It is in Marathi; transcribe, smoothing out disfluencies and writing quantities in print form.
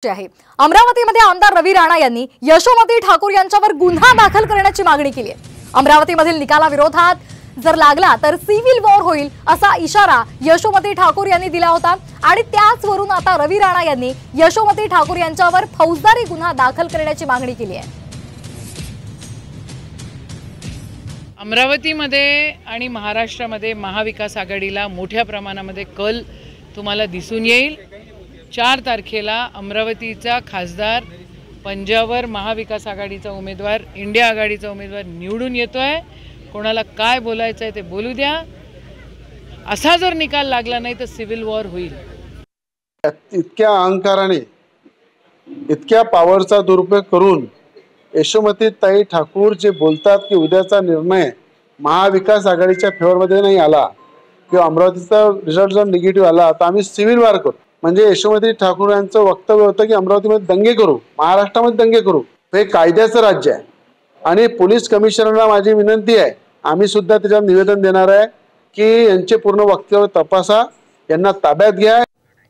आहे। अमरावतीमध्ये आमदार रवी राणा यांनी यशोमती ठाकूर यांच्यावर गुन्हा दाखल करण्याची मागणी केली आहे। अमरावतीमधील निकालाविरोधात जर लागला तर सिव्हिल वॉर होईल असा इशारा यशोमती ठाकूर यांनी दिला होता आणि त्याचवरून आता रवी राणा यांनी यशोमती ठाकूर यांच्यावर फौजदारी गुन्हा दाखल करण्याची मागणी केली आहे। अमरावतीमध्ये आणि महाराष्ट्रामध्ये महाविकास आघाडीला मोठ्या प्रमाणामध्ये कल तुम्हाला दिसून येईल। 4 तारखेला अमरावतीचा खासदार पंजावर महाविकास आघाडीचा उमेदवार इंडिया आघाडीचा उमेदवार निवडून येतोय। कोणाला काय बोलायचं आहे ते बोलू द्या। असा जर निकाल लागला नाही तर सिव्हिल वॉर होईल। इतक्या अहंकाराने इतक्या पॉवरचा दुरुपयोग करून यशोमती ताई ठाकूर जे बोलतात की उद्याचा निर्णय महाविकास आघाडीच्या फेवरमध्ये नाही आला किंवा अमरावतीचा रिझल्ट जर निगेटिव्ह आला तर आम्ही सिव्हिल वॉर करू। म्हणजे यशोमती ठाकूर यांचं वक्तव्य होतं की अमरावतीमध्ये दंगे करू, महाराष्ट्रामध्ये दंगे करू। हे कायद्याचं राज्य आहे आणि पोलीस कमिशनरला माझी विनंती आहे, आम्ही सुद्धा त्याच्यावर निवेदन देणार आहे की यांचे पूर्ण वक्तव्य तपासा, यांना ताब्यात घ्या।